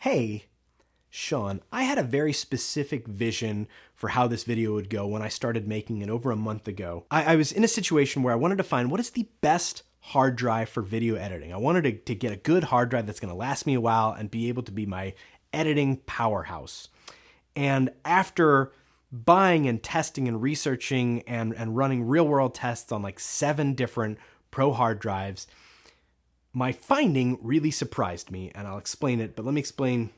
Hey, Sean, I had a very specific vision for how this video would go when I started making it over a month ago. I was in a situation where I wanted to find what is the best hard drive for video editing. I wanted to get a good hard drive that's going to last me a while and be able to be my editing powerhouse. And after buying and testing and researching and running real world tests on like 7 different pro hard drives, my finding really surprised me, and I'll explain it, but let me explain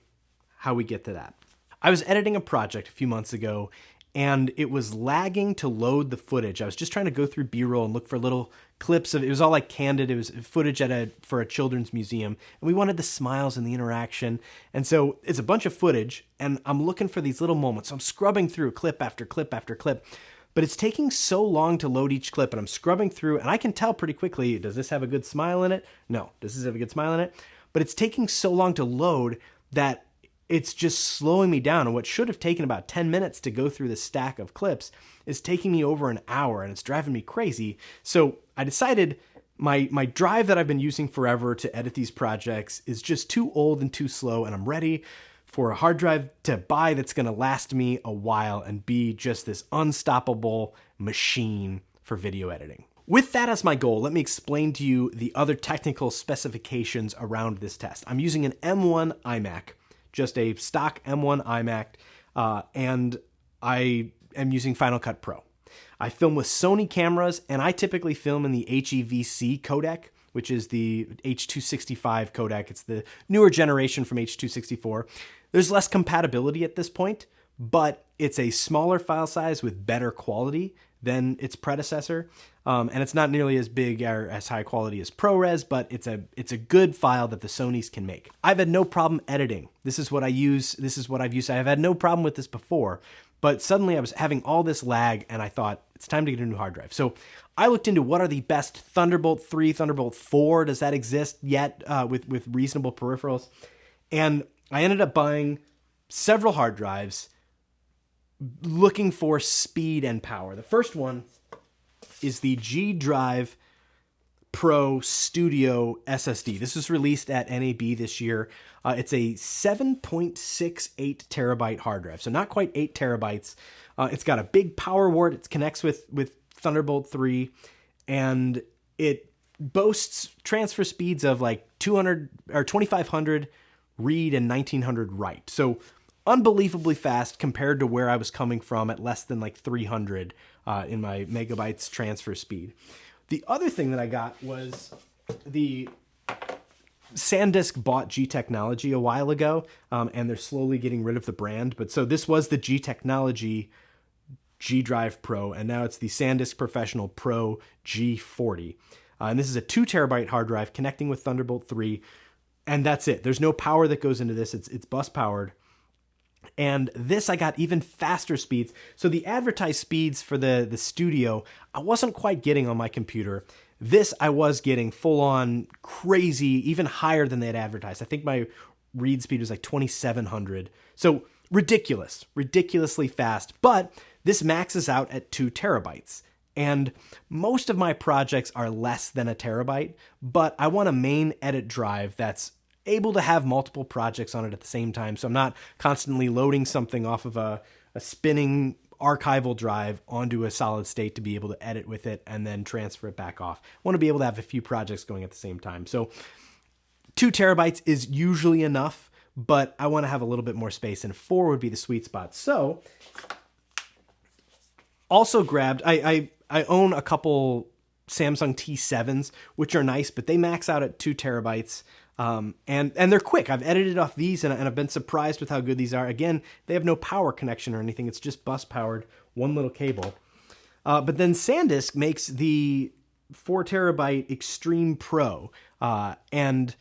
how we get to that. I was editing a project a few months ago, and it was lagging to load the footage. I was just trying to go through B-roll and look for little clips of it. Was all like candid. It was footage for a children's museum, and we wanted the smiles and the interaction. And so it's a bunch of footage, and I'm looking for these little moments. So I'm scrubbing through clip after clip after clip, but it's taking so long to load each clip, and I'm scrubbing through, and I can tell pretty quickly, does this have a good smile in it? No. Does this have a good smile in it? But it's taking so long to load that it's just slowing me down. And what should have taken about 10 minutes to go through this stack of clips is taking me over an hour, and it's driving me crazy. So I decided my drive that I've been using forever to edit these projects is just too old and too slow, and I'm ready for a hard drive to buy that's going to last me a while and be just this unstoppable machine for video editing. With that as my goal, let me explain to you the other technical specifications around this test. I'm using an M1 iMac, just a stock M1 iMac, and I am using Final Cut Pro. I film with Sony cameras, and I typically film in the HEVC codec, which is the H.265 codec. It's the newer generation from H.264. There's less compatibility at this point, but it's a smaller file size with better quality than its predecessor. And it's not nearly as big or as high quality as ProRes, but it's a good file that the Sonys can make. I've had no problem editing. This is what I use. This is what I've used. I've had no problem with this before, but suddenly I was having all this lag, and I thought it's time to get a new hard drive. So I looked into what are the best Thunderbolt 3, Thunderbolt 4. Does that exist yet with reasonable peripherals? And I ended up buying several hard drives looking for speed and power. The first one is the G Drive Pro Studio SSD. This was released at NAB this year. It's a 7.68 terabyte hard drive, so not quite 8 terabytes. It's got a big power wart. It connects with Thunderbolt 3, and it boasts transfer speeds of like 200 or 2500 read and 1900 write. So unbelievably fast compared to where I was coming from at less than like 300 in my megabytes transfer speed. The other thing that I got was the SanDisk bought G Technology a while ago, and they're slowly getting rid of the brand. But so this was the G Technology G Drive Pro, and now it's the SanDisk Professional Pro G40. And this is a 2 terabyte hard drive connecting with Thunderbolt 3, and that's it. There's no power that goes into this. It's bus powered. And this, I got even faster speeds. So the advertised speeds for the studio, I wasn't quite getting on my computer. This, I was getting full on crazy, even higher than they had advertised. I think my read speed was like 2700. So ridiculously fast. But this maxes out at 2 terabytes. And most of my projects are less than a terabyte, but I want a main edit drive that's able to have multiple projects on it at the same time. So I'm not constantly loading something off of a spinning archival drive onto a solid state to be able to edit with it and then transfer it back off. I want to be able to have a few projects going at the same time. So 2 terabytes is usually enough, but I want to have a little bit more space, and 4 would be the sweet spot. So also grabbed, I own a couple Samsung T7s, which are nice, but they max out at 2 terabytes. And they're quick. I've edited off these, and I've been surprised with how good these are. Again, they have no power connection or anything. It's just bus powered, one little cable. But then SanDisk makes the 4 terabyte Extreme Pro. And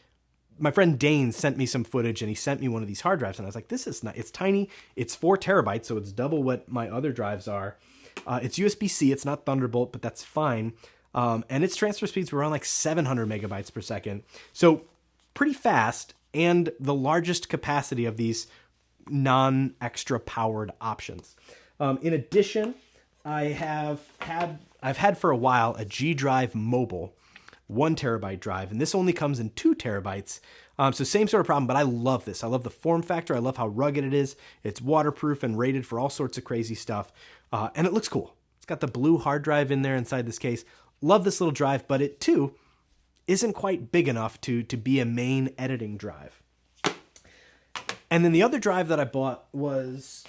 my friend Dane sent me some footage, and he sent me one of these hard drives, and I was like, this is not, it's tiny. It's 4 terabytes, so it's double what my other drives are. It's USB-C. It's not Thunderbolt, but that's fine. And its transfer speeds were around like 700 megabytes per second. So pretty fast, and the largest capacity of these non-extra powered options. In addition, I've had for a while a G Drive Mobile, 1 terabyte drive, and this only comes in 2 terabytes. So same sort of problem, but I love this. I love the form factor. I love how rugged it is. It's waterproof and rated for all sorts of crazy stuff, and it looks cool. It's got the blue hard drive in there inside this case. Love this little drive, but it too isn't quite big enough to be a main editing drive. And then the other drive that I bought was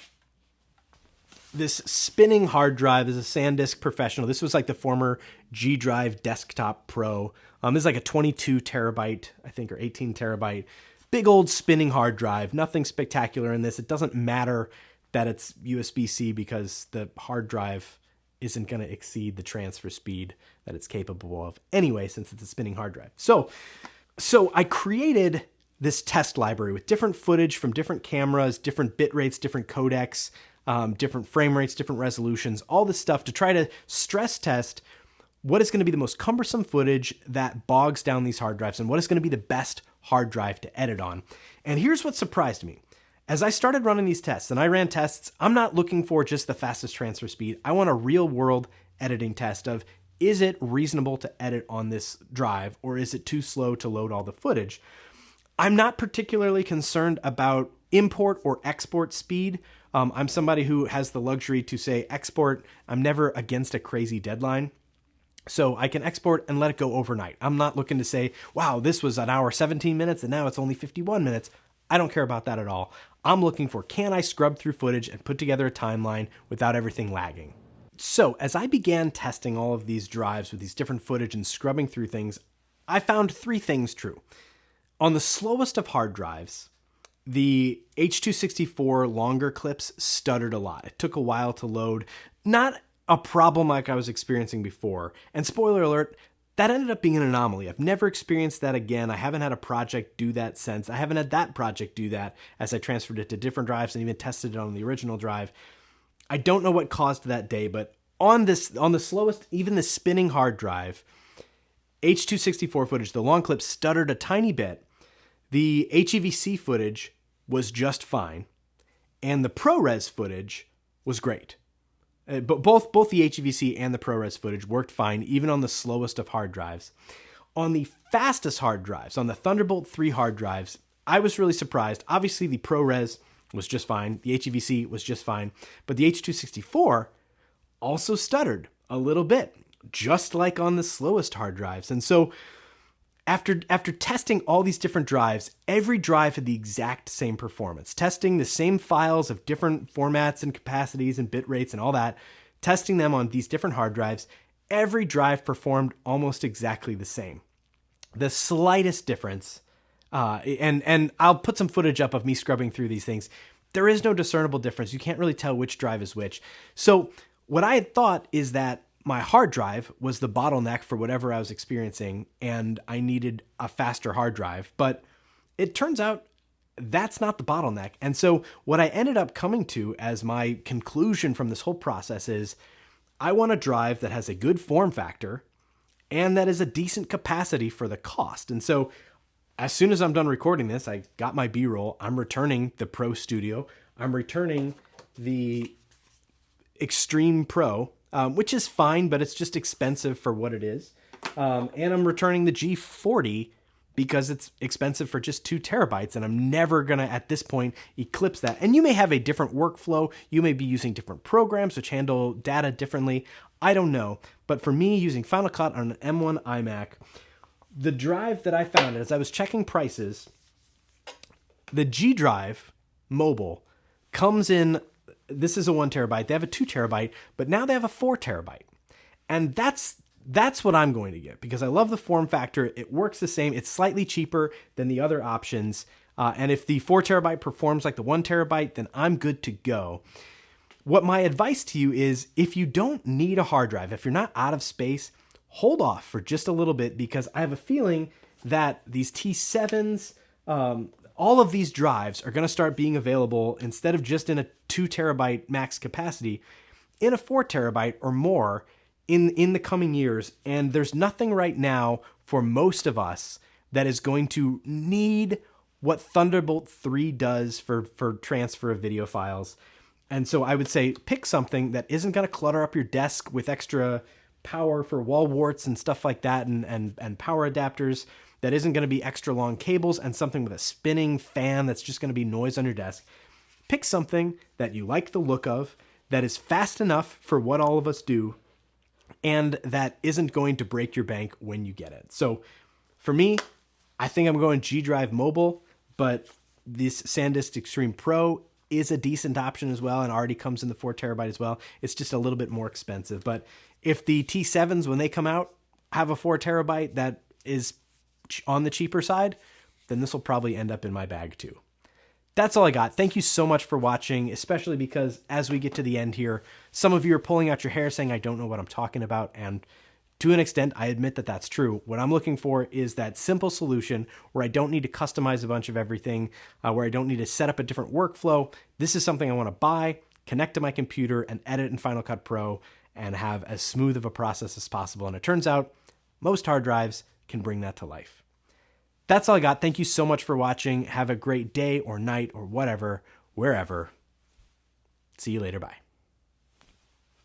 this spinning hard drive. This is a SanDisk Professional. This was like the former G Drive Desktop Pro. This is like a 22 terabyte, I think, or 18 terabyte, big old spinning hard drive. Nothing spectacular in this. It doesn't matter that it's USB-C because the hard drive isn't going to exceed the transfer speed that it's capable of anyway, since it's a spinning hard drive. So I created this test library with different footage from different cameras, different bit rates, different codecs, different frame rates, different resolutions, all this stuff to try to stress test what is going to be the most cumbersome footage that bogs down these hard drives and what is going to be the best hard drive to edit on. And here's what surprised me. As I started running these tests, and I ran tests, I'm not looking for just the fastest transfer speed. I want a real world editing test of, is it reasonable to edit on this drive, or is it too slow to load all the footage? I'm not particularly concerned about import or export speed. I'm somebody who has the luxury to say export. I'm never against a crazy deadline. So I can export and let it go overnight. I'm not looking to say, wow, this was an hour, 17 minutes, and now it's only 51 minutes. I don't care about that at all. I'm looking for, can I scrub through footage and put together a timeline without everything lagging? So as I began testing all of these drives with these different footage and scrubbing through things, I found 3 things true. On the slowest of hard drives, the H.264 longer clips stuttered a lot. It took a while to load. Not a problem like I was experiencing before. And spoiler alert, that ended up being an anomaly. I've never experienced that again. I haven't had a project do that since. I haven't had that project do that as I transferred it to different drives and even tested it on the original drive. I don't know what caused that day, but on the slowest, even the spinning hard drive, H.264 footage, the long clip stuttered a tiny bit. The HEVC footage was just fine, and the ProRes footage was great. But both the HEVC and the ProRes footage worked fine, even on the slowest of hard drives. On the fastest hard drives, on the Thunderbolt 3 hard drives, I was really surprised. Obviously, the ProRes was just fine. The HEVC was just fine. But the H.264 also stuttered a little bit, just like on the slowest hard drives. And so after testing all these different drives, every drive had the exact same performance. Testing the same files of different formats and capacities and bit rates and all that, testing them on these different hard drives, every drive performed almost exactly the same. The slightest difference, and I'll put some footage up of me scrubbing through these things. There is no discernible difference. You can't really tell which drive is which. So what I had thought is that my hard drive was the bottleneck for whatever I was experiencing, and I needed a faster hard drive. But it turns out that's not the bottleneck. And so what I ended up coming to as my conclusion from this whole process is, I want a drive that has a good form factor and that is a decent capacity for the cost. And so as soon as I'm done recording this, I got my B-roll. I'm returning the Pro Studio. I'm returning the Extreme Pro, which is fine, but it's just expensive for what it is. And I'm returning the G40 because it's expensive for just 2 terabytes, and I'm never going to, at this point, eclipse that. And you may have a different workflow. You may be using different programs which handle data differently. I don't know. But for me, using Final Cut on an M1 iMac, the drive that I found, as I was checking prices, the G Drive Mobile comes in, this is a 1 terabyte. They have a 2 terabyte, but now they have a 4 terabyte. And that's what I'm going to get because I love the form factor. It works the same. It's slightly cheaper than the other options. And if the 4 terabyte performs like the 1 terabyte, then I'm good to go. What my advice to you is, if you don't need a hard drive, if you're not out of space, hold off for just a little bit, because I have a feeling that these T7s, all of these drives are going to start being available, instead of just in a 2 terabyte max capacity, in a 4 terabyte or more in the coming years. And there's nothing right now for most of us that is going to need what Thunderbolt 3 does for transfer of video files. And so I would say pick something that isn't going to clutter up your desk with extra power for wall warts and stuff like that, and power adapters that isn't going to be extra long cables, and something with a spinning fan that's just going to be noise on your desk. Pick something that you like the look of, that is fast enough for what all of us do, and that isn't going to break your bank when you get it. So for me, I think I'm going G Drive Mobile, but this SanDisk Extreme Pro is a decent option as well, and already comes in the 4 terabyte as well. It's just a little bit more expensive. But if the T7s, when they come out, have a 4 terabyte that is on the cheaper side, then this will probably end up in my bag too. That's all I got. Thank you so much for watching, especially because as we get to the end here, some of you are pulling out your hair saying, I don't know what I'm talking about. And to an extent, I admit that that's true. What I'm looking for is that simple solution where I don't need to customize a bunch of everything, where I don't need to set up a different workflow. This is something I want to buy, connect to my computer, and edit in Final Cut Pro, and have as smooth of a process as possible. And it turns out most hard drives can bring that to life. That's all I got. Thank you so much for watching. Have a great day or night or whatever, wherever. See you later. Bye.